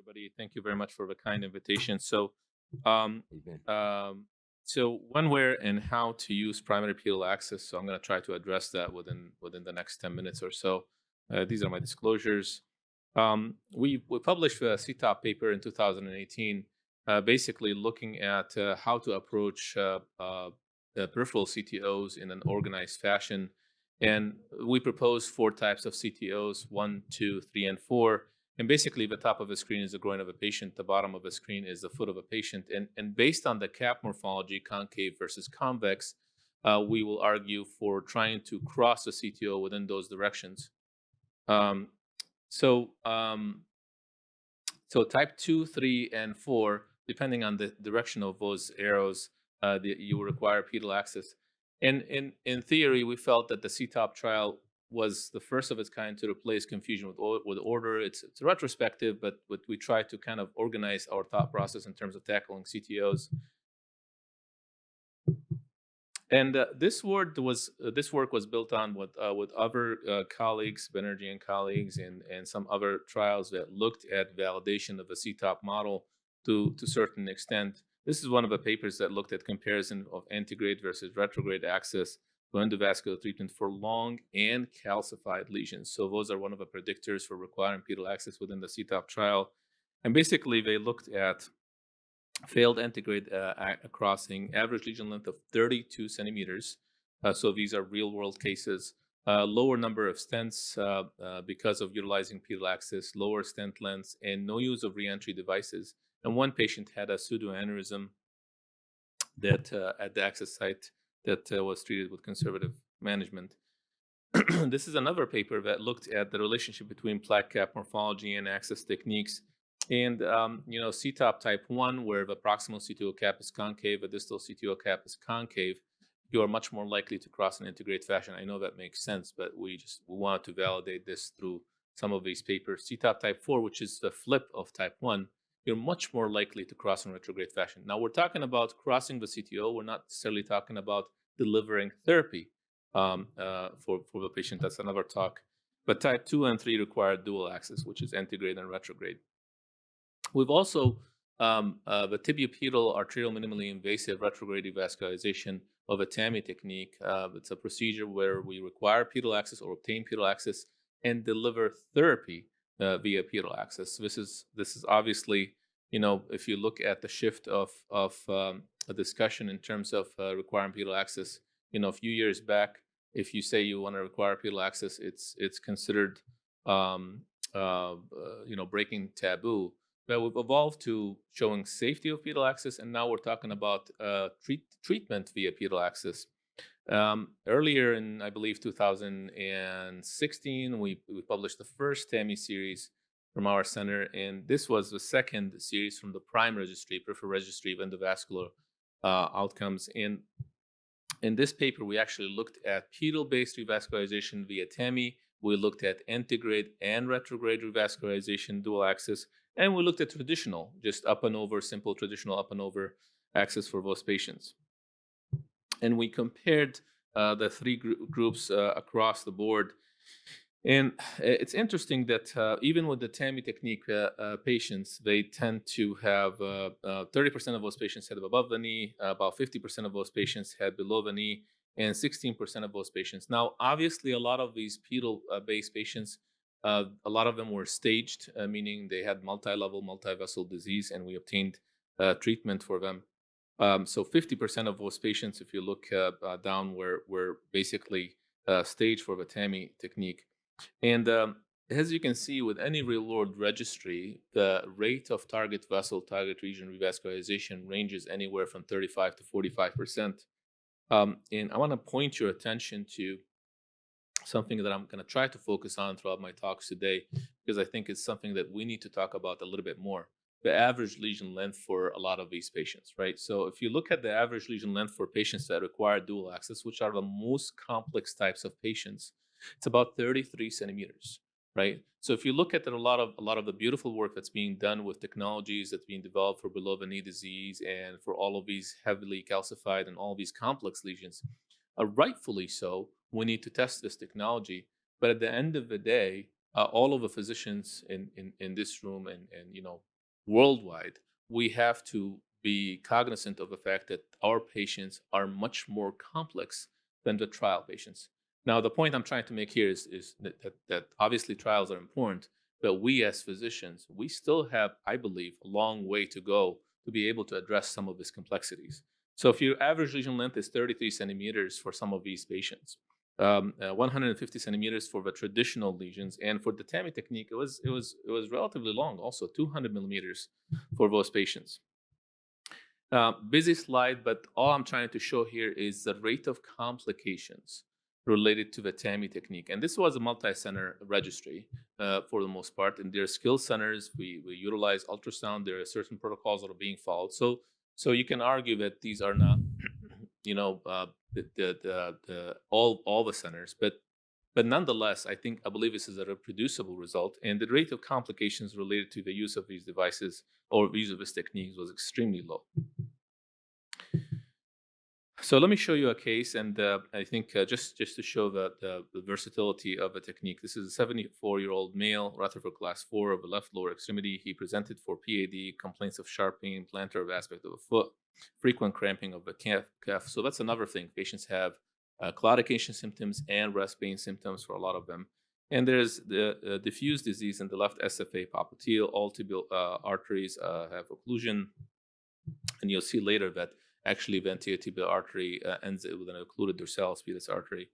everybody. Thank you very much for the kind invitation. Um, Amen. um, when, where, and how to use primary pedal access. So, I'm going to try to address that within the next 10 minutes or so. These are my disclosures. We published a CTOP paper in 2018, basically looking at how to approach peripheral CTOs in an organized fashion. And we propose four types of CTOs: one, two, three, and four. And basically, the top of the screen is the groin of a patient. The bottom of the screen is the foot of a patient. And based on the cap morphology, concave versus convex, we will argue for trying to cross the CTO within those directions. Um, so, um, so type 2, 3, and 4, depending on the direction of those arrows, you will require pedal access. And in theory, we felt that the CTOP trial was the first of its kind to replace confusion with order. It's retrospective, but we try to kind of organize our thought process in terms of tackling CTOs. And this work was built on with other colleagues, Banerjee and colleagues, and some other trials that looked at validation of the CTOP model to certain extent. This is one of the papers that looked at comparison of antegrade versus retrograde access to endovascular treatment for long and calcified lesions. So those are one of the predictors for requiring pedal access within the CTOP trial. And basically, they looked at failed antegrade crossing, average lesion length of 32 centimeters. So these are real world cases. Lower number of stents because of utilizing pedal access, lower stent lengths, and no use of reentry devices. And one patient had a pseudoaneurysm that at the access site that was treated with conservative management. This is another paper that looked at the relationship between plaque cap morphology and access techniques. And CTOP type 1, where the proximal CTO cap is concave, the distal CTO cap is concave, you are much more likely to cross in integrate fashion. I know that makes sense, but we wanted to validate this through some of these papers. CTOP type 4, which is the flip of type 1, you're much more likely to cross in retrograde fashion. Now, we're talking about crossing the CTO. We're not necessarily talking about delivering therapy for the patient. That's another talk. But type 2 and 3 require dual access, which is antegrade and retrograde. We've also the tibiopedal arterial minimally invasive retrograde revascularization of a Tami technique. It's a procedure where we require pedal access or obtain pedal access and deliver therapy via pedal access. This is obviously, if you look at the shift of a discussion in terms of requiring pedal access, a few years back, if you say you want to require pedal access, it's considered breaking taboo. But we've evolved to showing safety of pedal access, and now we're talking about treatment via pedal access. Earlier in, I believe, 2016, we published the first Tami series from our center, and this was the second series from the PRIME registry, peripheral registry of endovascular outcomes. And in this paper, we actually looked at pedal-based revascularization via Tami. We looked at antegrade and retrograde revascularization, dual access, and we looked at traditional, just up and over, simple traditional up and over access for those patients. And we compared the three groups across the board. And it's interesting that even with the Tami technique patients, they tend to have 30% of those patients had above the knee, about 50% of those patients had below the knee, and 16% of those patients. Now, obviously, a lot of these pedal-based patients, a lot of them were staged, meaning they had multi-level, multi-vessel disease, and we obtained treatment for them. So 50% of those patients, if you look down, were basically staged for the Tami technique. And as you can see, with any real world registry, the rate of target vessel, target region revascularization ranges anywhere from 35 to 45%. And I want to point your attention to something that I'm going to try to focus on throughout my talks today, because I think it's something that we need to talk about a little bit more. The average lesion length for a lot of these patients, right? So if you look at the average lesion length for patients that require dual access, which are the most complex types of patients, it's about 33 centimeters, right? So if you look at a lot of the beautiful work that's being done with technologies that's being developed for below the knee disease and for all of these heavily calcified and all these complex lesions, rightfully so, we need to test this technology. But at the end of the day, all of the physicians in this room and worldwide, we have to be cognizant of the fact that our patients are much more complex than the trial patients. Now, the point I'm trying to make here is that obviously trials are important, but we as physicians, we still have, I believe, a long way to go to be able to address some of these complexities. So if your average lesion length is 33 centimeters for some of these patients, 150 centimeters for the traditional lesions, and for the Tami technique, it was relatively long, also 200 millimeters for those patients. Busy slide, but all I'm trying to show here is the rate of complications related to the Tami technique. And this was a multi-center registry for the most part. And their skill centers, we utilize ultrasound. There are certain protocols that are being followed. So you can argue that these are not, all the centers, but nonetheless, I believe this is a reproducible result, and the rate of complications related to the use of these devices or use of these techniques was extremely low. So let me show you a case, and I think just to show the versatility of a technique. This is a 74-year-old male, Rutherford class 4 of the left lower extremity. He presented for PAD, complaints of sharp pain, plantar aspect of the foot, frequent cramping of the calf. So that's another thing. Patients have claudication symptoms and rest pain symptoms for a lot of them. And there's the diffuse disease in the left SFA popliteal. All tibial arteries have occlusion, and you'll see later that actually the anterior tibial artery ends with an occluded dorsalis pedis artery.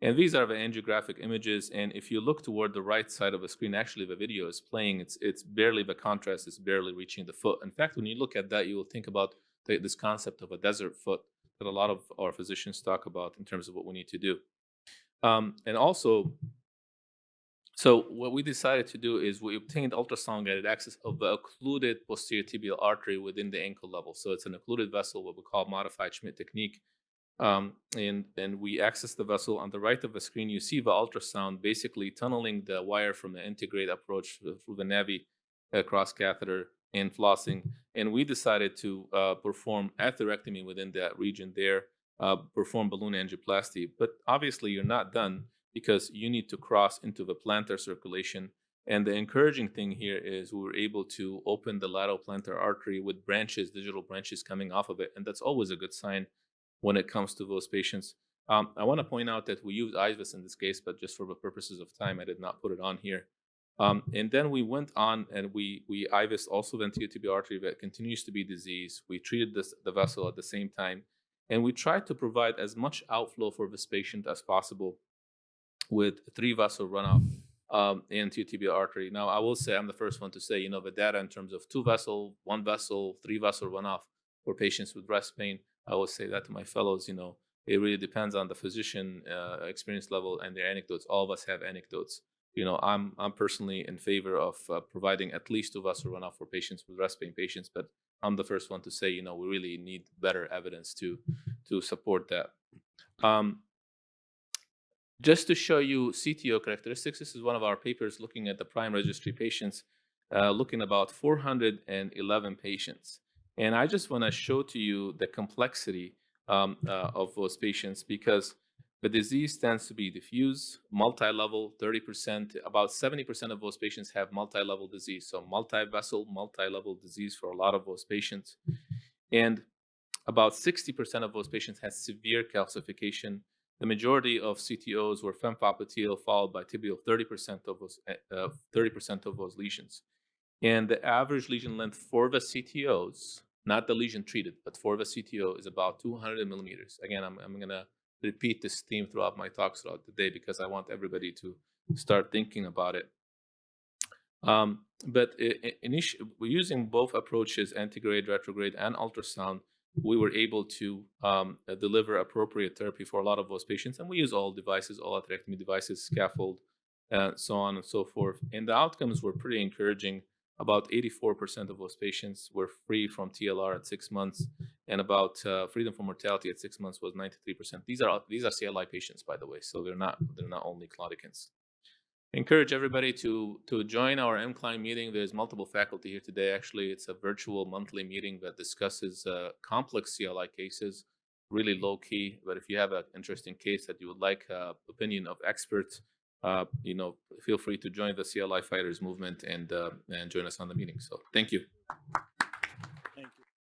And these are the angiographic images. And if you look toward the right side of the screen, actually the video is playing. It's barely, the contrast is barely reaching the foot. In fact, when you look at that, you will think about this concept of a desert foot that a lot of our physicians talk about in terms of what we need to do. And also, so what we decided to do is we obtained ultrasound guided access of the occluded posterior tibial artery within the ankle level. So it's an occluded vessel, what we call modified Schmidt technique. And we access the vessel. On the right of the screen, you see the ultrasound basically tunneling the wire from the integrate approach through the Navi cross catheter and flossing. And we decided to perform atherectomy within that region there, perform balloon angioplasty. But obviously, you're not done, because you need to cross into the plantar circulation. And the encouraging thing here is we were able to open the lateral plantar artery with branches, digital branches coming off of it. And that's always a good sign when it comes to those patients. I want to point out that we use IVUS in this case, but just for the purposes of time, I did not put it on here. And then we went on and we IVUS also the anterior tibial artery that continues to be diseased. We treated the vessel at the same time. And we tried to provide as much outflow for this patient as possible with 3 vessel runoff in anterior tibial artery. Now, I will say, I'm the first one to say, the data in terms of 2 vessel, 1 vessel, 3 vessel runoff for patients with breast pain, I will say that to my fellows, it really depends on the physician experience level and their anecdotes. All of us have anecdotes. I'm personally in favor of providing at least 2 vessel runoff for patients with breast pain patients, but I'm the first one to say, we really need better evidence to support that. Just to show you CTO characteristics, this is one of our papers looking at the prime registry patients, looking about 411 patients. And I just want to show to you the complexity of those patients, because the disease tends to be diffuse, multi-level, 30%, about 70% of those patients have multi-level disease. So multi-vessel, multi-level disease for a lot of those patients. And about 60% of those patients had severe calcification. The majority of CTOs were fempopliteal, followed by tibial, 30% of those lesions. And the average lesion length for the CTOs, not the lesion treated, but for the CTO, is about 200 millimeters. Again, I'm going to repeat this theme throughout my talks throughout the day, because I want everybody to start thinking about it. But we're using both approaches, antegrade, retrograde, and ultrasound. We were able to deliver appropriate therapy for a lot of those patients. And we use all devices, all atherectomy devices, scaffold, so on and so forth. And the outcomes were pretty encouraging. About 84% of those patients were free from TLR at 6 months, and about freedom from mortality at 6 months was 93%. These are CLI patients, by the way, so they're not only claudicants. Encourage everybody to join our MCLINE meeting. There's multiple faculty here today. Actually, it's a virtual monthly meeting that discusses complex CLI cases, really low key. But if you have an interesting case that you would like opinion of experts, feel free to join the CLI Fighters movement and join us on the meeting. So thank you. Thank you.